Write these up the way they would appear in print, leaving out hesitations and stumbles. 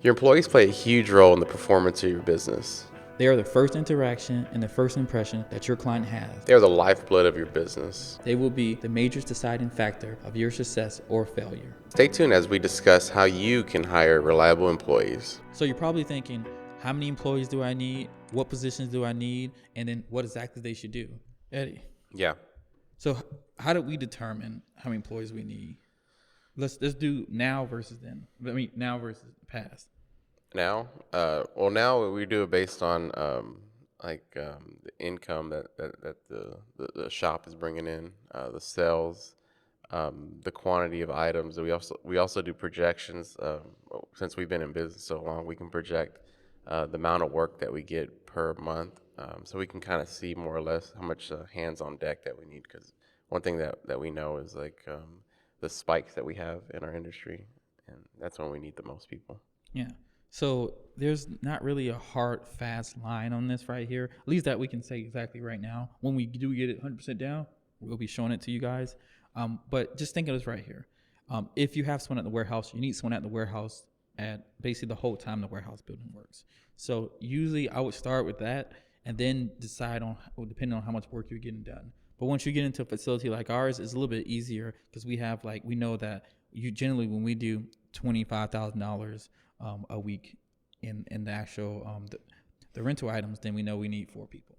Your employees play a huge role in the performance of your business. They are the first interaction and the first impression that your client has. They are the lifeblood of your business. They will be the major deciding factor of your success or failure. Stay tuned as we discuss how you can hire reliable employees. So you're probably thinking, how many employees do I need? What positions do I need? And then what exactly they should do? Eddie. Yeah. So how do we determine how many employees we need? Let's do now versus then. Now versus past. Now, now we do it based on the income that the shop is bringing in, the sales, the quantity of items. We also do projections. Since we've been in business so long, we can project the amount of work that we get per month, so we can kind of see more or less how much hands on deck that we need. Because one thing that we know is the spikes that we have in our industry, and that's when we need the most people. Yeah. So there's not really a hard, fast line on this right here, at least that we can say exactly right now. When we do get it 100% down, we'll be showing it to you guys. But just think of this right here. If you have someone at the warehouse, you need someone at the warehouse at basically the whole time the warehouse building works. So usually I would start with that and then decide on, depending on how much work you're getting done. But once you get into a facility like ours, it's a little bit easier because we know that you generally, when we do $25,000 a week in the actual the rental items, then we know we need 4 people,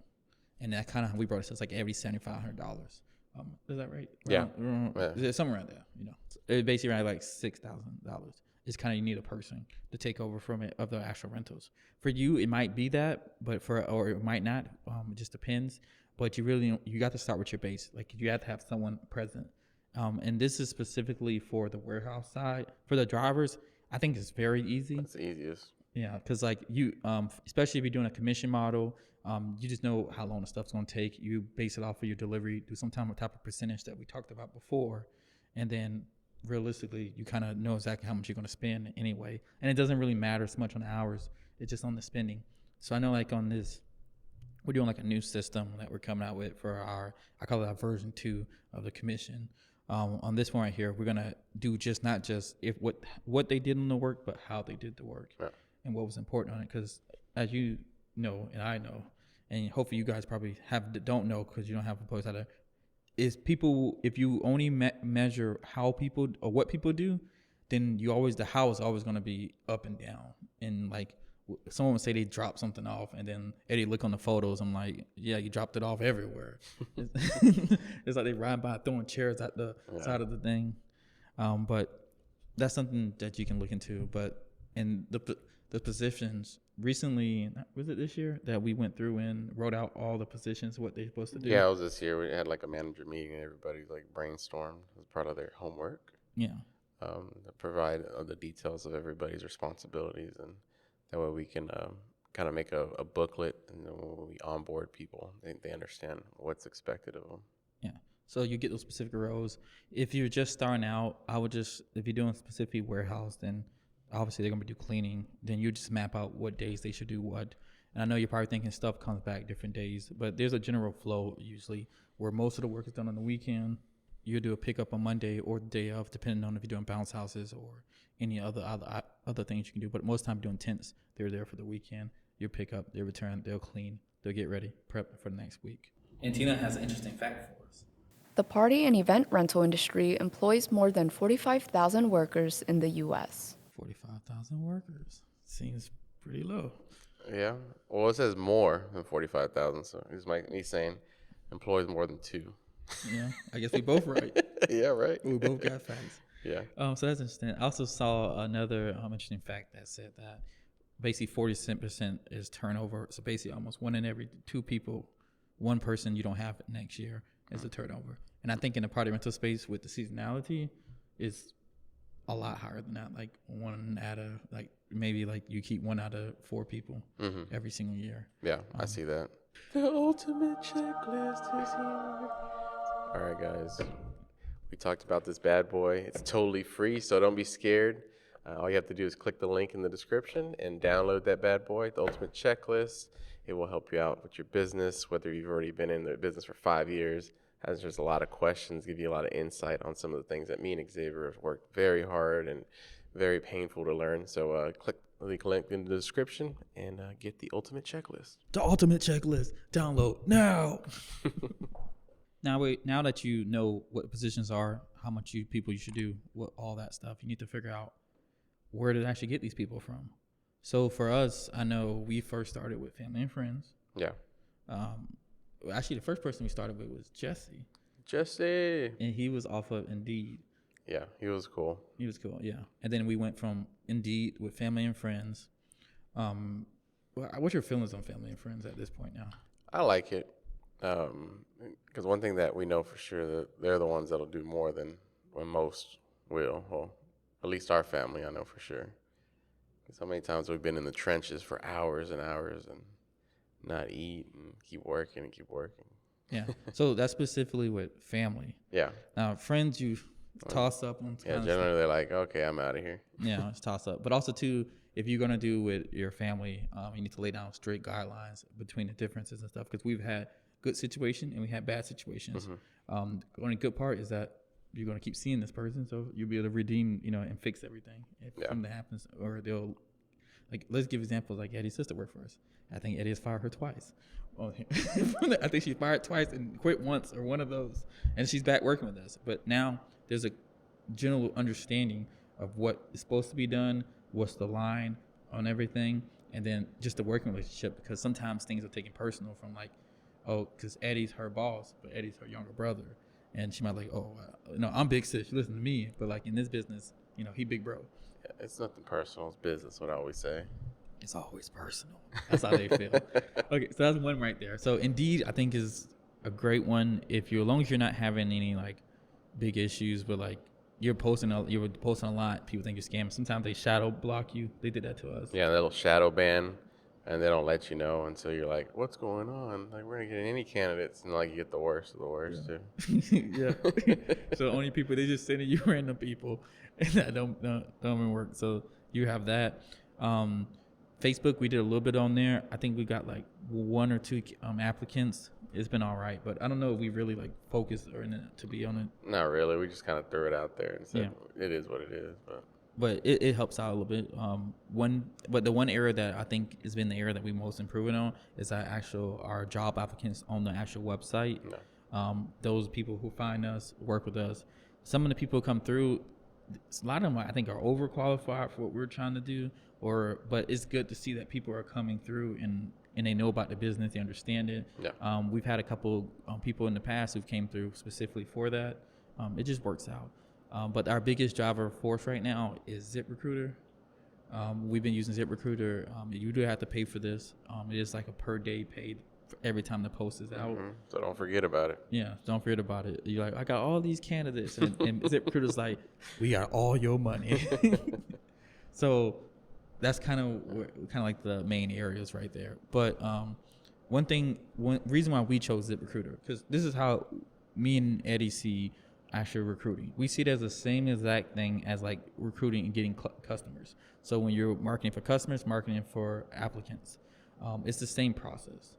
and that kind of how we brought it. So it's like every $7,500. Is that right? Yeah. Somewhere around there. It's basically around like $6,000. It's kind of, you need a person to take over from it of the actual rentals. For you, it might be that, or it might not. It just depends. But you got to start with your base. Like you have to have someone present. And this is specifically for the warehouse side. For the drivers, I think it's very easy. That's the easiest. Yeah, because like you, especially if you're doing a commission model, you just know how long the stuff's going to take. You base it off of your delivery, do some type of percentage that we talked about before, and then realistically, you kind of know exactly how much you're going to spend anyway. And it doesn't really matter so much on the hours; it's just on the spending. So I know, like on this, we're doing like a new system that we're coming out with for I call it our version 2 of the commission. On this one right here, we're gonna do not just if what they did on the work, but how they did the work, yeah, and what was important on it. Because as you know, and I know, and hopefully you guys probably don't know because you don't have employees out there, is people, if you only measure how people or what people do, then the how is always gonna be up and down. And like someone would say they dropped something off, and then Eddie look on the photos. I'm like, yeah, you dropped it off everywhere. It's like they ride by throwing chairs at the side of the thing. But that's something that you can look into. But in the positions recently, was it this year that we went through and wrote out all the positions, what they're supposed to do? Yeah, it was this year. We had like a manager meeting and everybody like brainstormed as part of their homework. Yeah. To provide the details of everybody's responsibilities, and that way we can kind of make a booklet, and then when we onboard people, they understand what's expected of them. Yeah. So you get those specific roles. If you're just starting out, if you're doing specific warehouse, then obviously they're going to do cleaning. Then you just map out what days they should do what. And I know you're probably thinking stuff comes back different days, but there's a general flow usually where most of the work is done on the weekend. You do a pickup on Monday or the day of, depending on if you're doing bounce houses or any other things you can do. But most of the time doing tents, they're there for the weekend. You pick up, they return, they'll clean, they'll get ready, prep for the next week. And Tina has an interesting fact for us. The party and event rental industry employs more than 45,000 workers in the U.S. 45,000 workers. Seems pretty low. Yeah. Well, it says more than 45,000, so he's saying employs more than 2. Yeah, I guess we both right. Yeah, right. We both got facts. Yeah. So that's interesting. I also saw another interesting fact that said that basically 40% is turnover. So basically almost 1 in every 2 people, 1 person you don't have next year is a turnover. And I think in the party rental space with the seasonality is a lot higher than that. Like 1 out of maybe you keep 1 out of 4 people every single year. Yeah, I see that. The ultimate checklist is here. All right, guys. We talked about this bad boy. It's totally free, so don't be scared. All you have to do is click the link in the description and download that bad boy, the ultimate checklist. It will help you out with your business, whether you've already been in the business for 5 years. There's a lot of questions, give you a lot of insight on some of the things that me and Xavier have worked very hard and very painful to learn. So click leave a link in the description and get the ultimate checklist. The ultimate checklist. Download now. Now that you know what positions are, how much people you should do, what all that stuff, you need to figure out where to actually get these people from. So for us, I know we first started with family and friends. Yeah. Actually, the first person we started with was Jesse. Jesse. And he was off of Indeed. Yeah, he was cool. He was cool, yeah. And then we went from Indeed with family and friends. What's your feelings on family and friends at this point now? I like it. Because one thing that we know for sure that they're the ones that'll do more than when most will. Well, at least our family, I know for sure. So many times we've been in the trenches for hours and hours and not eat and keep working and keep working. Yeah. So that's specifically with family. Yeah. Now, friends, you toss up on. Yeah, generally they're like, okay, I'm out of here. Yeah, it's toss up. But also, too, if you're going to do with your family, you need to lay down straight guidelines between the differences and stuff, because we've had good situation and we had bad situations. Mm-hmm. The only good part is that you're going to keep seeing this person, so you'll be able to redeem, and fix everything if something happens. Or they'll, like, let's give examples. Like Eddie's sister worked for us. I think Eddie has fired her twice. I think she fired twice and quit once, or one of those, and she's back working with us. But now there's a general understanding of what is supposed to be done, what's the line on everything, and then just the working relationship, because sometimes things are taken personal from, like, oh, because Eddie's her boss, but Eddie's her younger brother. And she might like, oh, no, I'm big sis. You listen to me. But, like, in this business, he big bro. Yeah, it's nothing personal. It's business, what I always say. It's always personal. That's how they feel. Okay, so that's one right there. So Indeed, I think, is a great one as long as you're not having any, like, big issues, but, like, you're posting a lot. People think you're scamming. Sometimes they shadow block you. They did that to us. Yeah, they'll shadow ban. And they don't let you know until you're like, what's going on? Like, we're not getting any candidates. And, like, you get the worst of the worst, too. Yeah. So only people, they just sending you random people. And that don't even work. So you have that. Facebook, we did a little bit on there. I think we got, like, 1 or 2 applicants. It's been all right. But I don't know if we really, like, focused or in it to be on it. Not really. We just kind of threw it out there and said, it is what it is. But it helps out a little bit. But the one area that I think has been the area that we most improving on is our job applicants on the actual website. No. Those people who find us, work with us. Some of the people who come through, a lot of them I think are overqualified for what we're trying to do. But it's good to see that people are coming through and they know about the business, they understand it. Yeah. We've had a couple people in the past who came through specifically for that. It just works out. But our biggest driver force right now is ZipRecruiter. We've been using ZipRecruiter. You do have to pay for this. It is like a per day paid for every time the post is out. Mm-hmm. So don't forget about it. Yeah, don't forget about it. You're like, I got all these candidates. And ZipRecruiter's like, we got all your money. So that's kind of like the main areas right there. But one reason why we chose ZipRecruiter, because this is how me and Eddie see actual recruiting. We see it as the same exact thing as, like, recruiting and getting customers. So when you're marketing for customers, marketing for applicants, it's the same process.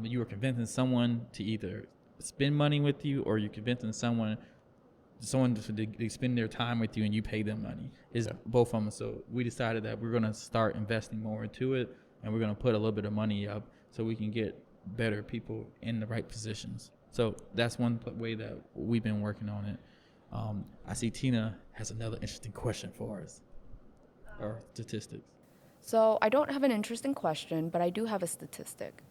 You are convincing someone to either spend money with you, or you're convincing someone to spend their time with you and you pay them money. It's both of them. So we decided that we're going to start investing more into it, and we're going to put a little bit of money up so we can get better people in the right positions. So that's one way that we've been working on it. I see Tina has another interesting question for us, or statistics. So I don't have an interesting question, but I do have a statistic.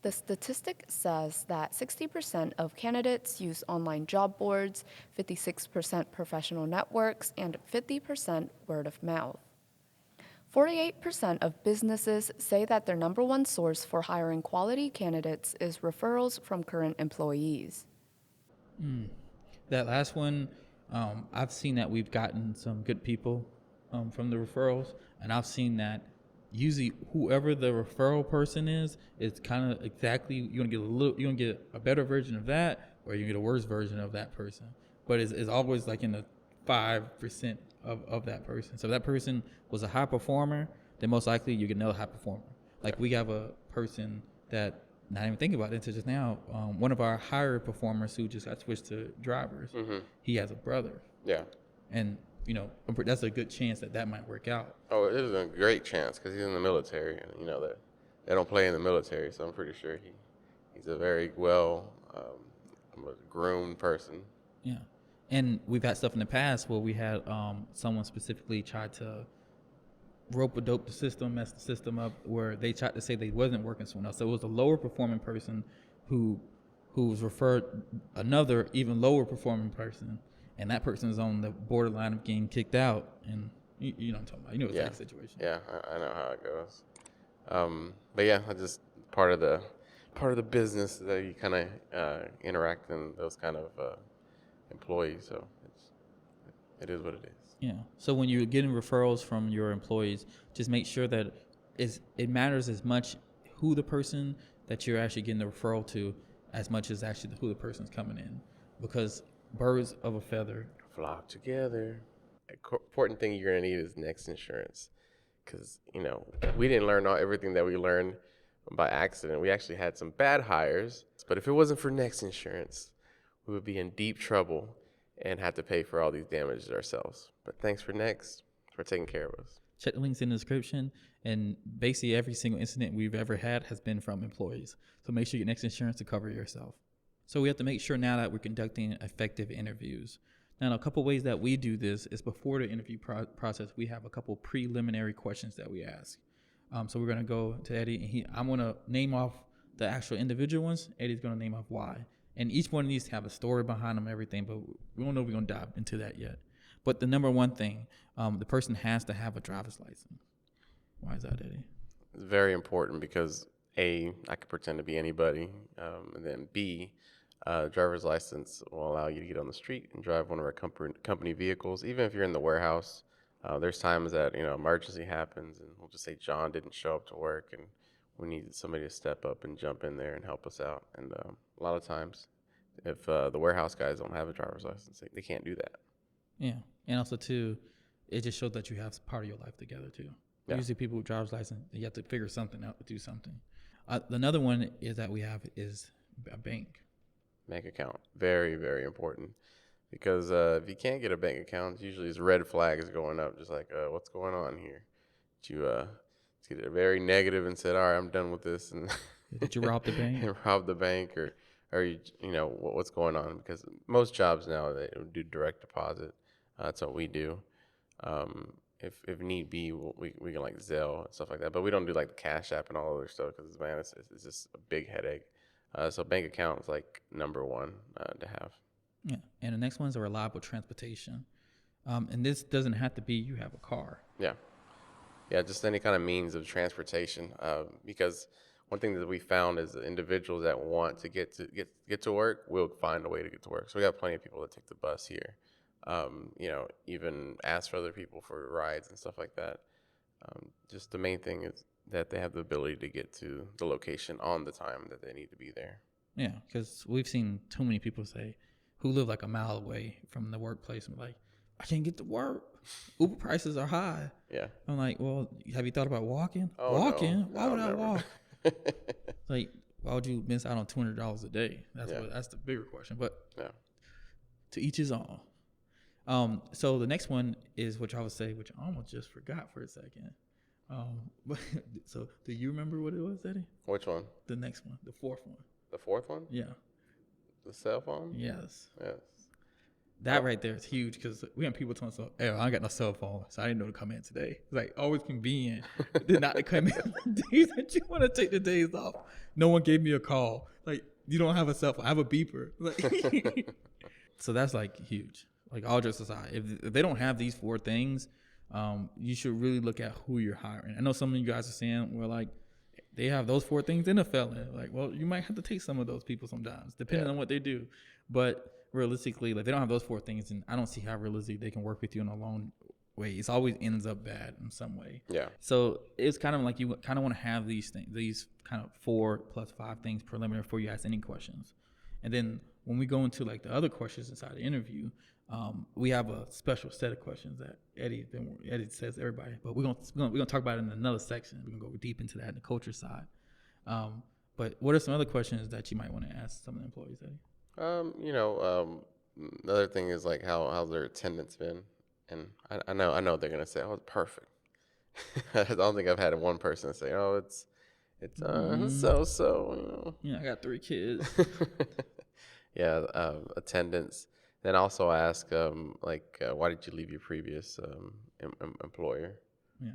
The statistic says that 60% of candidates use online job boards, 56% professional networks, and 50% word of mouth. 48% of businesses say that their number one source for hiring quality candidates is referrals from current employees. That last one, I've seen that we've gotten some good people from the referrals, and I've seen that usually whoever the referral person is kind of exactly, you're gonna get a better version of that, or you get a worse version of that person. But it's always like in the 5% of that person. So if that person was a high performer, then most likely you get another high performer. Like we have a person that, not even thinking about it until just now, one of our higher performers who just got switched to drivers, he has a brother. Yeah. And that's a good chance that might work out. Oh, it is a great chance because he's in the military, and that they don't play in the military, so I'm pretty sure he's a very well groomed person. Yeah. And we've had stuff in the past where we had someone specifically tried to rope-a-dope the system, mess the system up, where they tried to say they wasn't working someone else. So it was a lower performing person who was referred another even lower performing person, and that person is on the borderline of getting kicked out. And you know what I'm talking about. You know it's like a situation. Yeah, I know how it goes. But yeah, I just part of the business that you kind of interact in those kind of employees. So it is what it is. Yeah. So when you're getting referrals from your employees, just make sure that it matters as much who the person that you're actually getting the referral to, as much as actually who the person's coming in, because birds of a feather Flock together. Important thing you're gonna need is Next Insurance, because we didn't learn everything that we learned by accident. We actually had some bad hires, but if it wasn't for Next Insurance, we would be in deep trouble and have to pay for all these damages ourselves. But thanks for Next for taking care of us. Check the links in the description, and basically every single incident we've ever had has been from employees. So make sure you get Next Insurance to cover yourself. So we have to make sure now that we're conducting effective interviews. Now, a couple ways that we do this is before the interview process, we have a couple preliminary questions that we ask. So we're going to go to Eddie, and I'm going to name off the actual individual ones. Eddie's going to name off why. And each one of these have a story behind them and everything, but we don't know if we're going to dive into that yet. But the number one thing, the person has to have a driver's license. Why is that, Eddie? It's very important because A, I could pretend to be anybody, and then B, driver's license will allow you to get on the street and drive one of our company vehicles. Even if you're in the warehouse, there's times that emergency happens, and we'll just say John didn't show up to work, and we need somebody to step up and jump in there and help us out. And a lot of times, if the warehouse guys don't have a driver's license, they can't do that. Yeah, and also too, it just shows that you have part of your life together too. Yeah. Usually, people with driver's license, you have to figure something out to do something. Another one is that we have is a bank account. Very, very important, because if you can't get a bank account, usually it's red flags going up, just like what's going on here. Did you get very negative and said, all right, I'm done with this, and did you rob the bank? And rob the bank, or what's going on? Because most jobs now, they do direct deposit. That's what we do. If need be, we can like Zelle and stuff like that, but we don't do like the Cash App and all other stuff, because man, it's just a big headache. So bank account is like number one to have. Yeah, and the next one is a reliable transportation. And this doesn't have to be you have a car. Yeah, just any kind of means of transportation. Because one thing that we found is individuals that want to get to work will find a way to get to work. So we got plenty of people that take the bus here. Even ask for other people for rides and stuff like that. Just the main thing is that they have the ability to get to the location on the time that they need to be there. Yeah, because we've seen too many people who live like a mile away from the workplace and be like, I can't get to work. Uber prices are high. Yeah. I'm like, well, have you thought about walking? Oh, walking? No. Why would I walk? Like, why would you miss out on $200 a day? That's the bigger question. But to each his own. So the next one is, which I would say, which I almost just forgot for a second. So do you remember what it was, Eddie? Which one? The next one, the fourth one. The fourth one? Yeah. The cell phone? Yes. Yes. That right there is huge, because we have people telling us, hey, I ain't got no cell phone, so I didn't know to come in today. It's like always convenient not to come in on the days that you want to take the days off. No one gave me a call. Like, you don't have a cell phone. I have a beeper. Like, so that's like huge. Like, all jokes aside, if they don't have these four things, you should really look at who you're hiring. I know some of you guys are saying, well, like, they have those four things in a felon. Like, well, you might have to take some of those people sometimes, depending on what they do. But realistically, like, they don't have those four things, and I don't see how realistically they can work with you in a long way. It always ends up bad in some way. Yeah. So it's kind of like you kind of want to have these things, these kind of 4 plus 5 things preliminary before you ask any questions. And then when we go into like the other questions inside the interview, we have a special set of questions that Eddie says to everybody, but we're gonna talk about it in another section. We're gonna go deep into that in the culture side. But what are some other questions that you might want to ask some of the employees, Eddie? Another thing is like how's their attendance been? And I know they're gonna say, "Oh, it's perfect." I don't think I've had one person say, "Oh, it's so." Yeah, I got 3 kids. Yeah, attendance. Then also ask, why did you leave your previous employer? Yeah.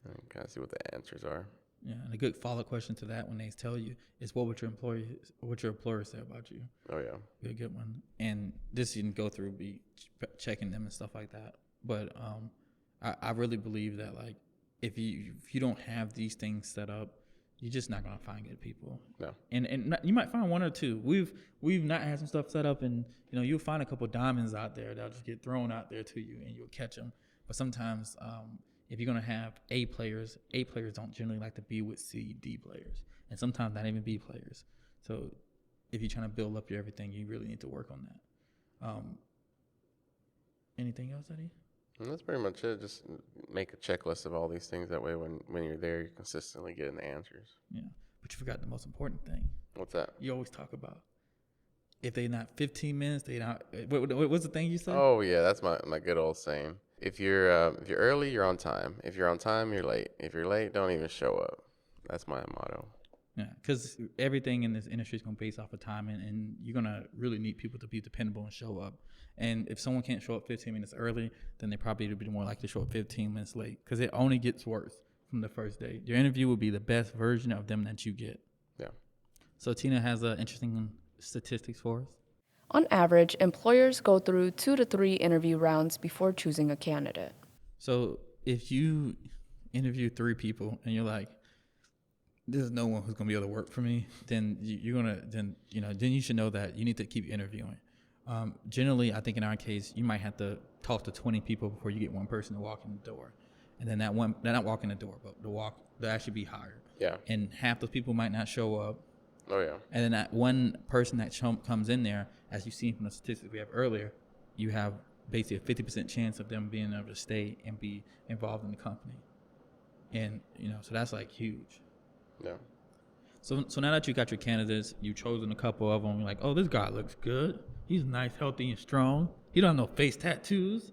And kind of see what the answers are. Yeah, and a good follow-up question to that when they tell you is what would your employer say about you? Oh yeah. Be a good one. And this you can go through, be checking them and stuff like that. But I really believe that like if you don't have these things set up, you're just not gonna find good people. No. And not, you might find one or two. We've not had some stuff set up, and you'll find a couple diamonds out there that'll just get thrown out there to you, and you'll catch them. But sometimes if you're gonna have A players don't generally like to be with C, D players, and sometimes not even B players. So if you're trying to build up your everything, you really need to work on that. Anything else, Eddie? And that's pretty much it. Just make a checklist of all these things. That way, when you're there, you're consistently getting the answers. Yeah, but you forgot the most important thing. What's that? You always talk about if they're not 15 minutes, they not. What's the thing you said? Oh yeah, that's my good old saying. If you're early, you're on time. If you're on time, you're late. If you're late, don't even show up. That's my motto. Yeah, because everything in this industry is going to be based off of time, and you're going to really need people to be dependable and show up. And if someone can't show up 15 minutes early, then they probably would be more likely to show up 15 minutes late because it only gets worse from the first day. Your interview will be the best version of them that you get. Yeah. So Tina has interesting statistics for us. On average, employers go through 2 to 3 interview rounds before choosing a candidate. So if you interview 3 people and you're like, there's no one who's gonna be able to work for me, then then you should know that you need to keep interviewing. Generally, I think in our case, you might have to talk to 20 people before you get one person to walk in the door, and then they're not walking the door, but they'll actually be hired. Yeah. And half those people might not show up. Oh yeah. And then that one person that comes in there, as you see from the statistics we have earlier, you have basically a 50% chance of them being able to stay and be involved in the company. And so that's like huge. Yeah. So now that you got your candidates, you've chosen a couple of them. You're like, oh, this guy looks good. He's nice, healthy, and strong. He don't have no face tattoos.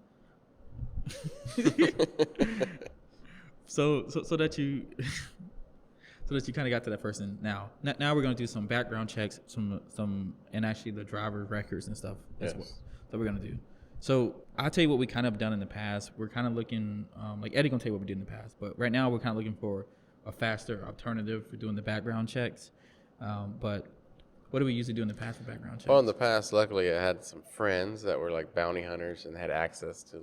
so that you kind of got to that person. Now we're gonna do some background checks, some and actually the driver records and stuff as well. That we're gonna do. So I'll tell you what we kind of done in the past. We're kind of looking, like Eddie gonna tell you what we did in the past, but right now we're kind of looking for a faster alternative for doing the background checks. But what do we usually do in the past for background checks? Well, in the past, luckily, I had some friends that were like bounty hunters and had access to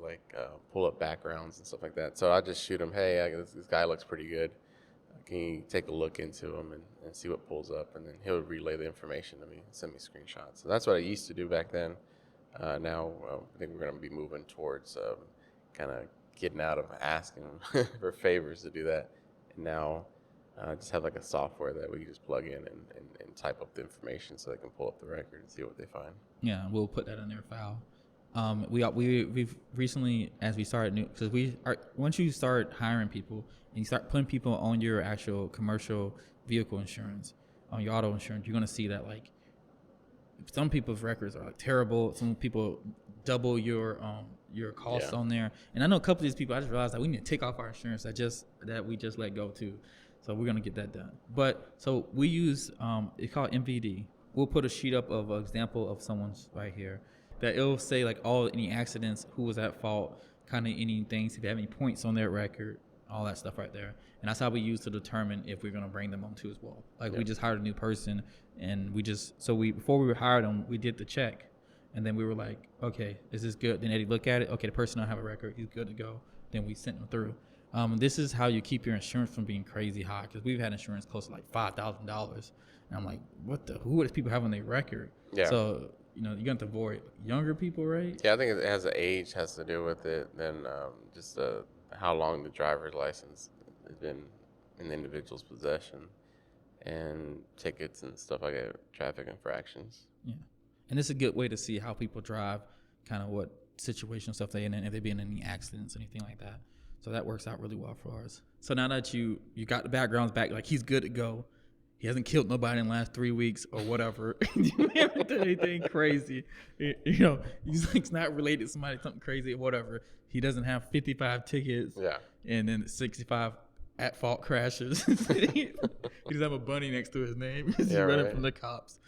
pull up backgrounds and stuff like that. So I just shoot them, hey, this guy looks pretty good. Can you take a look into him and see what pulls up? And then he'll relay the information to me, send me screenshots. So that's what I used to do back then. Now I think we're going to be moving towards kind of getting out of asking for favors to do that. And now just have like a software that we can just plug in and type up the information so they can pull up the record and see what they find. Yeah, we'll put that in their file. We've recently, as we started new, because once you start hiring people and you start putting people on your actual commercial vehicle insurance, on your auto insurance, you're gonna see that like some people's records are like terrible. Some people double your costs on there. And I know a couple of these people, I just realized that we need to take off our insurance that we just let go too. So we're gonna get that done. But so we use it's called MVD. We'll put a sheet up of an example of someone's right here that it'll say like any accidents, who was at fault, kind of any things, if they have any points on their record, all that stuff right there. And that's how we use to determine if we're gonna bring them on too as well. Like we just hired a new person and before we hired them, we did the check. And then we were like, okay, is this good? Then Eddie looked at it. Okay, the person don't have a record. He's good to go. Then we sent them through. This is how you keep your insurance from being crazy high, because we've had insurance close to like $5,000. And I'm like, who are these people having their record? Yeah. So, you're going to have to avoid younger people, right? Yeah, I think it has age has to do with it. Then just how long the driver's license has been in the individual's possession, and tickets and stuff like that, traffic infractions. Yeah. And this is a good way to see how people drive, kind of what situational stuff they're in, and if they've been in any accidents, anything like that. So that works out really well for us. So now that you got the backgrounds back, like he's good to go. He hasn't killed nobody in the last 3 weeks or whatever. You haven't done anything crazy. He's like not related to somebody, something crazy or whatever. he doesn't have 55 tickets. Yeah. And then 65 at fault crashes. He doesn't have a bunny next to his name. He's Yeah, running right. from the cops.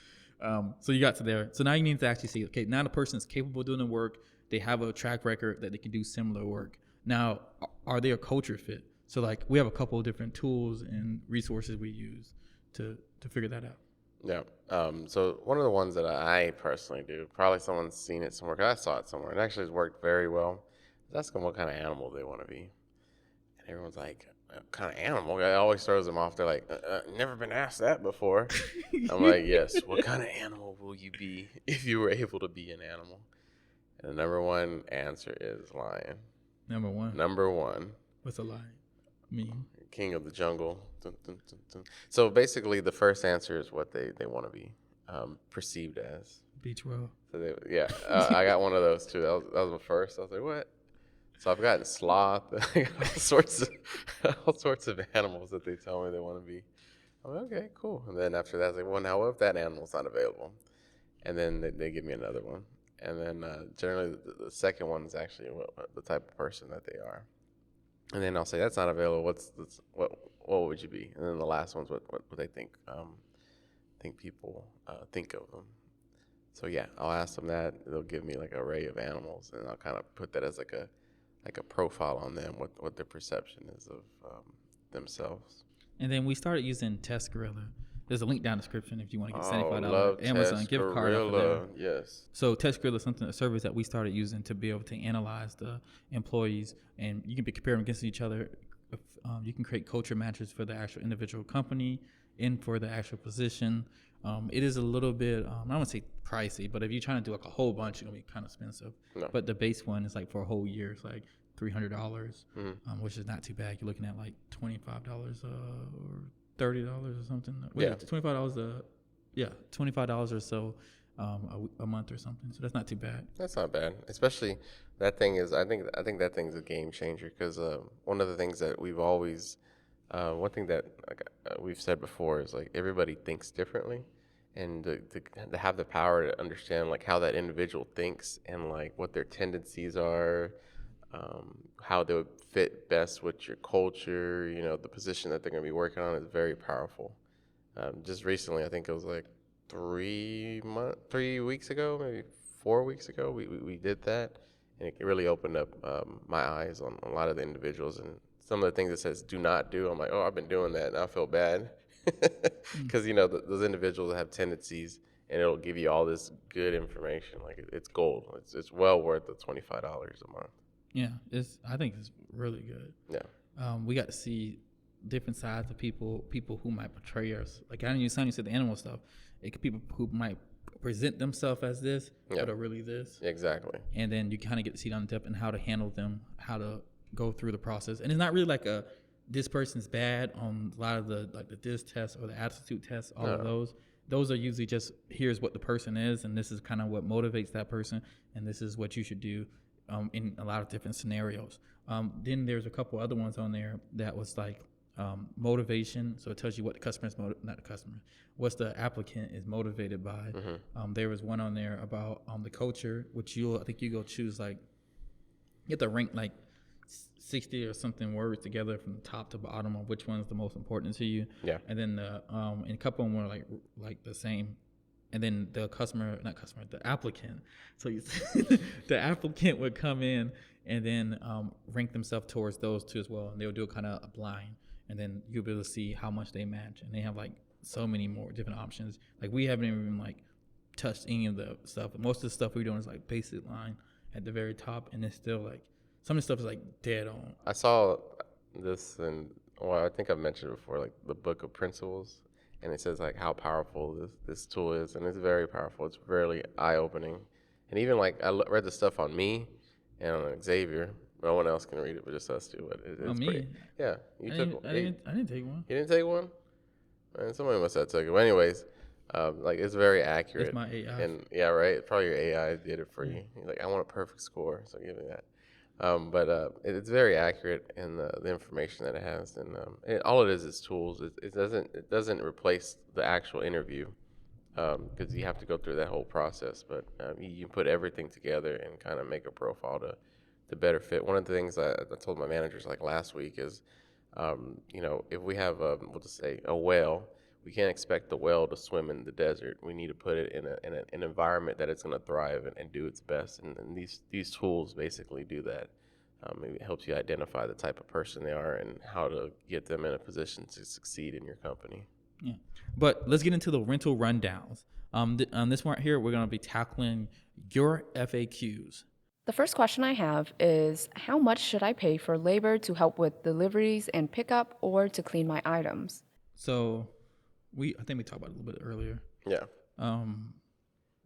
So you got to there. So now you need to actually see, okay, now the person is capable of doing the work. They have a track record that they can do similar work. Now, are they a culture fit? So like we have a couple of different tools and resources we use to figure that out. Yeah. So one of the ones that I personally do, probably someone's seen it somewhere, 'cause I saw it somewhere. It actually has worked very well. Ask them what kind of animal they want to be. And everyone's like, what kind of animal? It always throws them off. They're like, never been asked that before. I'm like, yes. What kind of animal will you be if you were able to be an animal? And the number one answer is lion. Number one. Number one. What's a lion mean? King of the jungle. Dun, dun, dun, dun. So basically, the first answer is what they want to be perceived as. B12. So I got one of those too. That was the first. I was like, what? So I've gotten sloth, all sorts of animals that they tell me they want to be. I'm like, okay, cool. And then after that, I was like, well, now what if that animal's not available? And then they give me another one. And then generally the second one is actually the type of person that they are. And then I'll say that's not available. What would you be? And then the last one's what they think people think of them. So yeah, I'll ask them that. They'll give me like an array of animals, and I'll kind of put that as like a profile on them, what their perception is of themselves. And then we started using Test Gorilla. There's a link down in the description if you want to get $75 love Amazon Test gift card off of there. Gorilla. Yes. So Test Gorilla is a service that we started using to be able to analyze the employees, and you can compare them against each other. You can create culture matches for the actual individual company and for the actual position. It is a little bit, I don't want to say pricey, but if you're trying to do like a whole bunch, it's going to be kind of expensive. No. But the base one is like for a whole year, it's like $300, which is not too bad. You're looking at like $25 or $30 or something. Yeah. $25 $25 or so a month or something. So that's not too bad. That's not bad. Especially that thing is, I think that thing's a game changer, because one of the things that we've always, one thing that we've said before is like everybody thinks differently, and to have the power to understand like how that individual thinks and like what their tendencies are, how they would fit best with your culture, the position that they're going to be working on is very powerful. Just recently, I think it was like 3 weeks ago, maybe 4 weeks ago, we did that, and it really opened up my eyes on a lot of the individuals, and some of the things it says do not do. I'm like, oh, I've been doing that, and I feel bad, because those individuals have tendencies, and it'll give you all this good information. Like it's gold. It's well worth the $25 a month. Yeah, I think it's really good. Yeah. We got to see different sides of people who might portray us. Like I know you said the animal stuff. It could be people who might present themselves as this, but are really this. Exactly. And then you kind of get to see down depth and how to handle them, how to go through the process. And it's not really like this person's bad on a lot of the DIS tests or the aptitude tests. All of those are usually just here's what the person is, and this is kind of what motivates that person, and this is what you should do. In a lot of different scenarios. Then there's a couple other ones on there that was like motivation. So it tells you what the customer is, not the customer, what's the applicant is motivated by. There was one on there about the culture, which I think you go choose like, you have to rank like 60 or something words together from top to bottom on which one is the most important to you. Yeah. And then and a couple of them were like the same. And then the applicant. So the applicant would come in and then rank themselves towards those two as well. And they'll do kind of a blind. And then you'll be able to see how much they match. And they have like so many more different options. Like we haven't even like touched any of the stuff. Most of the stuff we're doing is like basic line at the very top. And it's still like, some of the stuff is like dead on. I saw this I think I've mentioned it before, like the Book of Principles. And it says like how powerful this tool is, and it's very powerful. It's really eye-opening, and even like I read the stuff on me and on Xavier. No one else can read it, but just us two. But it's me? Yeah, I didn't take one. You didn't take one? Man, somebody must have took it. But anyways, like it's very accurate. It's my AI. And yeah, right. Probably your AI did it for you. You're like, I want a perfect score, so give me that. But it's very accurate in the information that it has, and all it is tools. It doesn't replace the actual interview, because you have to go through that whole process. But you put everything together and kind of make a profile the better fit. One of the things I told my managers like last week is, if we have we'll just say a whale, we can't expect the whale to swim in the desert. We need to put it in an environment that it's going to thrive and do its best. And these tools basically do that. It helps you identify the type of person they are and how to get them in a position to succeed in your company. Yeah. But let's get into the rental rundowns. On this one here, we're going to be tackling your FAQs. The first question I have is, how much should I pay for labor to help with deliveries and pickup or to clean my items? So I think we talked about it a little bit earlier. Yeah.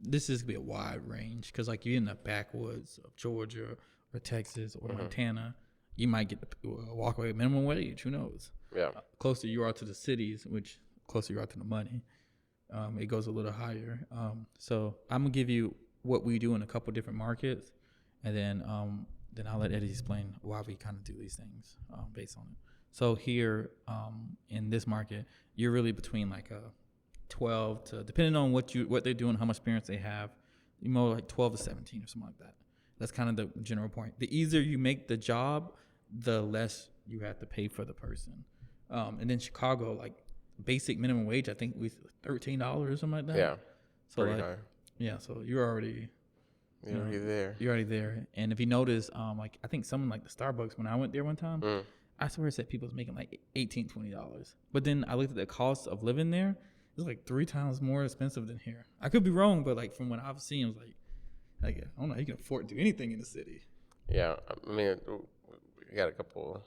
This is going to be a wide range because like you're in the backwoods of Georgia or Texas or Montana, you might get the walkaway minimum wage. Who knows? Yeah. Closer you are to the cities, which closer you are to the money, it goes a little higher. So I'm gonna give you what we do in a couple different markets, and then I'll let Eddie explain why we kind of do these things based on it. So here in this market, you're really between like a 12 to, depending on what they're doing, how much experience they have, like 12 to 17 or something like that. That's kind of the general point. The easier you make the job, the less you have to pay for the person. And then Chicago, like basic minimum wage, I think was $13 or something like that. Yeah. So pretty like, high. yeah, so you're already there. You're already there. And if you notice, like I think someone like the Starbucks, when I went there one time, I swear it said people was making like $18, $20. But then I looked at the cost of living there. It's like 3 times more expensive than here. I could be wrong, but like from what I've seen, it was like I don't know, you can afford to do anything in the city. Yeah, I mean, we got a couple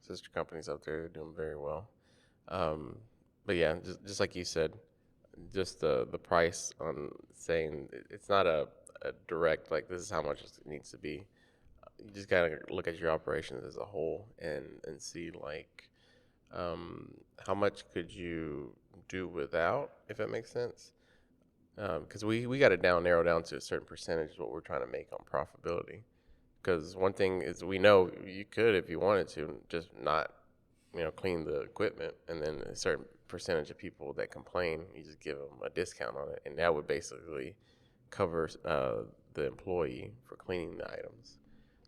sister companies out there doing very well. But yeah, just like you said, just the price on saying it's not a direct, like this is how much it needs to be. You just gotta look at your operations as a whole and see like how much could you do without, if it makes sense. Because we got to narrow down to a certain percentage of what we're trying to make on profitability. Because one thing is we know you could, if you wanted to, just not, clean the equipment, and then a certain percentage of people that complain, you just give them a discount on it, and that would basically cover the employee for cleaning the items.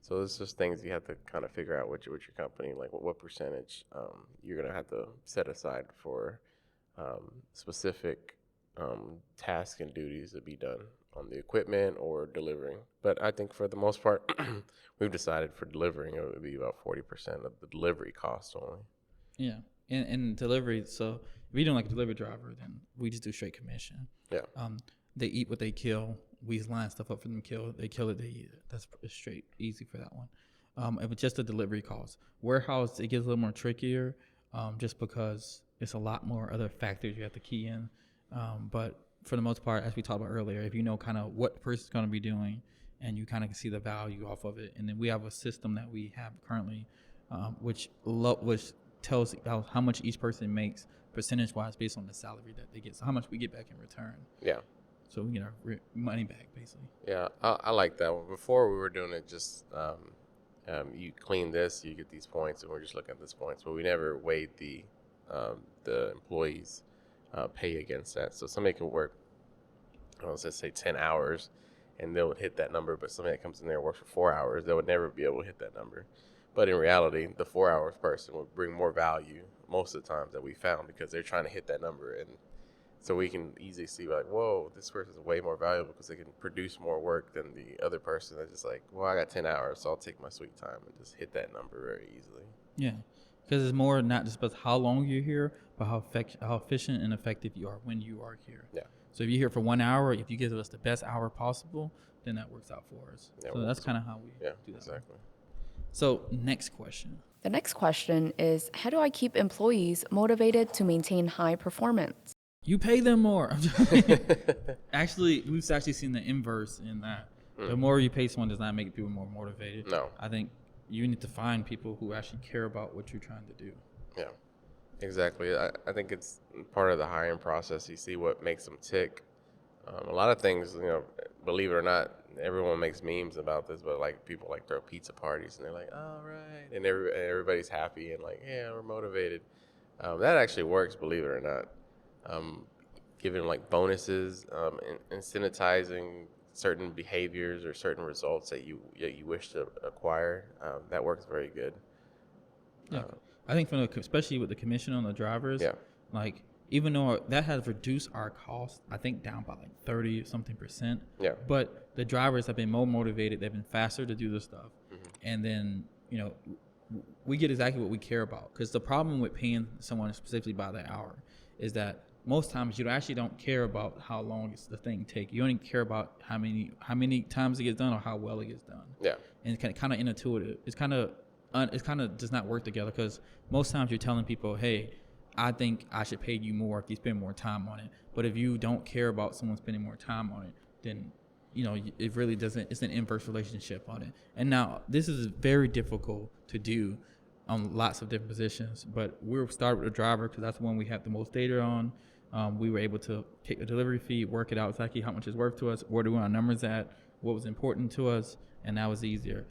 So it's just things you have to kind of figure out with your company, like what percentage you're gonna have to set aside for specific tasks and duties to be done on the equipment or delivering. But I think for the most part, we've decided for delivering it would be about 40% of the delivery cost only. Yeah, and delivery. So if you're doing like a delivery driver, then we just do straight commission. Yeah. They eat what they kill. We line stuff up for them to kill. They kill it, they eat it. That's straight, easy for that one. It was just the delivery cost. Warehouse, it gets a little more trickier just because it's a lot more other factors you have to key in. But for the most part, as we talked about earlier, if you know kind of what the person's going to be doing and you kind of can see the value off of it. And then we have a system that we have currently which tells how much each person makes percentage-wise based on the salary that they get. So how much we get back in return. Yeah. So we get our money back, basically. Yeah, I like that one. Before we were doing it just you clean this, you get these points, and we're just looking at these points. But we never weighed the employees' pay against that. So somebody could work, let's just say 10 hours, and they would hit that number. But somebody that comes in there and works for 4 hours, they would never be able to hit that number. But in reality, the 4 hours person would bring more value most of the times that we found because they're trying to hit that number. And so we can easily see like, whoa, this person is way more valuable because they can produce more work than the other person that's just like, well, I got 10 hours, so I'll take my sweet time and just hit that number very easily. Yeah, because it's more not just about how long you're here, but how efficient and effective you are when you are here. Yeah. So if you're here for 1 hour, if you give us the best hour possible, then that works out for us. Yeah, so that's kind of how we do that. Exactly. So next question. The next question is, how do I keep employees motivated to maintain high performance? You pay them more. Actually, we've actually seen the inverse in that. The more you pay someone does not make people more motivated. No. I think you need to find people who actually care about what you're trying to do. Yeah, exactly. I think it's part of the hiring process. You see what makes them tick. A lot of things, believe it or not, everyone makes memes about this, but like people like throw pizza parties and they're like, all right, and everybody's happy and like, yeah, we're motivated. That actually works, believe it or not. Giving like bonuses, incentivizing certain behaviors or certain results that you wish to acquire. That works very good. Yeah, I think especially with the commission on the drivers, Yeah. like even though that has reduced our cost, I think down by like 30 something percent. Yeah. But the drivers have been more motivated. They've been faster to do the stuff, Mm-hmm. and then we get exactly what we care about. Because the problem with paying someone specifically by the hour is that most times you actually don't care about how long the thing take. You only care about how many times it gets done or how well it gets done. Yeah. And it's kind of intuitive. It's kind of does not work together, because most times you're telling people, hey, I think I should pay you more if you spend more time on it. But if you don't care about someone spending more time on it, then it really doesn't. It's an inverse relationship on it. And now this is very difficult to do on lots of different positions. But we'll start with the driver because that's the one we have the most data on. We were able to take the delivery fee, work it out exactly how much it's worth to us, where do we want our numbers at, what was important to us, and that was easier.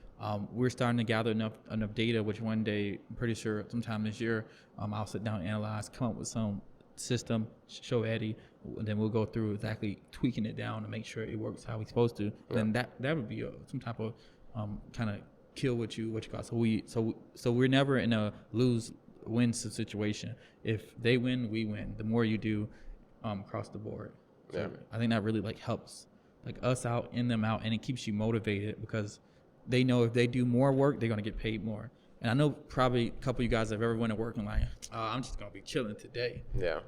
We're starting to gather enough data, which one day, I'm pretty sure sometime this year, I'll sit down, analyze, come up with some system, show Eddie, and then we'll go through exactly tweaking it down to make sure it works how it's supposed to. Yeah. Then that would be some type of kind of kill what you got. So we're never in a lose-win situation. If they win, we win. The more you do across the board. So yeah. I think that really helps us out, in them out, and it keeps you motivated because they know if they do more work, they're going to get paid more. And I know probably a couple of you guys have ever went to work and I'm just going to be chilling today. Yeah.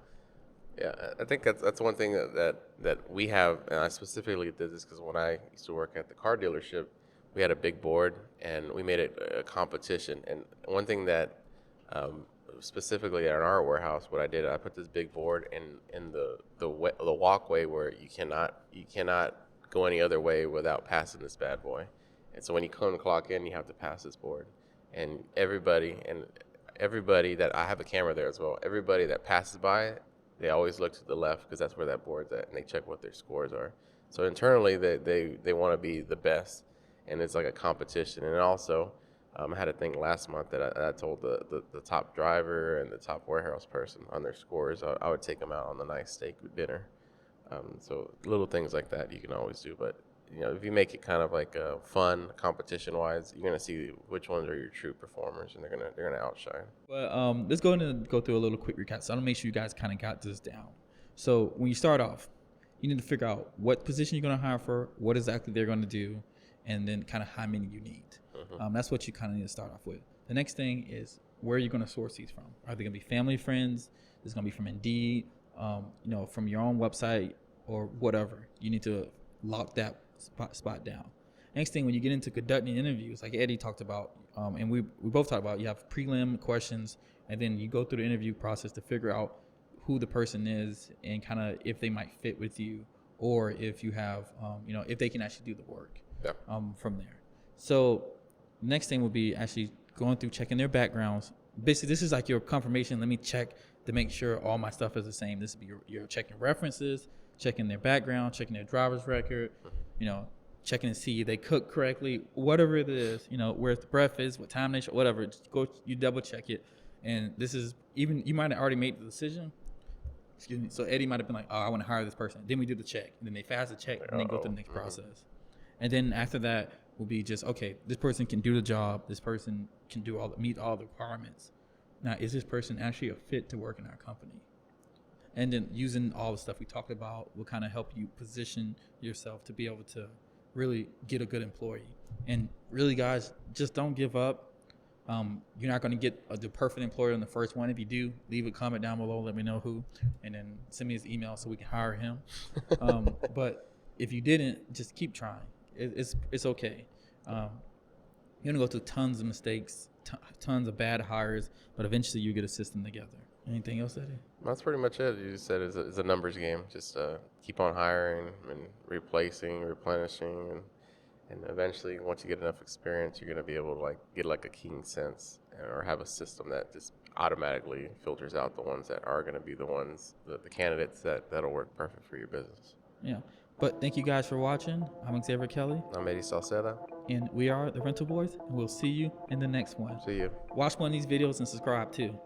Yeah, I think that's one thing that we have, and I specifically did this because when I used to work at the car dealership, we had a big board, and we made it a competition. And one thing that specifically at our warehouse, what I did, I put this big board in the walkway where you cannot go any other way without passing this bad boy. And so when you come to clock in, you have to pass this board. And everybody that I have a camera there as well, everybody that passes by it, they always look to the left because that's where that board's at, and they check what their scores are. So internally, they want to be the best, and it's like a competition. And also, I had a thing last month that I told the top driver and the top warehouse person on their scores. I would take them out on a nice steak dinner. So little things like that you can always do, but if you make it kind of like fun, competition-wise, you're gonna see which ones are your true performers, and they're gonna outshine. But let's go through a little quick recap. So I want to make sure you guys kind of got this down. So when you start off, you need to figure out what position you're gonna hire for, what exactly they're gonna do, and then kind of how many you need. Mm-hmm. That's what you kind of need to start off with. The next thing is where are you gonna source these from? Are they gonna be family, friends? Is it gonna be from Indeed? From your own website or whatever. You need to lock that spot down. Next thing, when you get into conducting interviews, like Eddie talked about, and we both talked about, you have prelim questions, and then you go through the interview process to figure out who the person is and kind of if they might fit with you, or if you have, if they can actually do the work. Yeah. From there. So next thing will be actually going through checking their backgrounds. Basically, this is like your confirmation. Let me check to make sure all my stuff is the same. This will be your checking references, checking their background, checking their driver's record, checking to see if they cook correctly, whatever it is, where the breath is, what time they show, whatever. Just go, you double check it. And this is even, you might have already made the decision. Excuse me. So Eddie might have been like, oh, I want to hire this person. Then we do the check. And then they pass the check and then go through the next process. And then after that will be just, okay, this person can do the job. This person can meet all the requirements. Now, is this person actually a fit to work in our company? And then using all the stuff we talked about will kind of help you position yourself to be able to really get a good employee. And really, guys, just don't give up. You're not going to get the perfect employer in the first one. If you do, leave a comment down below. Let me know who, and then send me his email so we can hire him. But if you didn't, just keep trying. It's okay. You're going to go through tons of mistakes, tons of bad hires, but eventually you get a system together. Anything else, Eddie? That's pretty much it. You just said it's a numbers game. Just keep on hiring and replacing, replenishing, and eventually, once you get enough experience, you're going to be able to get a keen sense or have a system that just automatically filters out the ones that are going to be the ones, the candidates that'll work perfect for your business. Yeah. But thank you guys for watching. I'm Xavier Kelly. I'm Eddie Sauceda. And we are the Rental Boys, and we'll see you in the next one. See you. Watch one of these videos and subscribe too.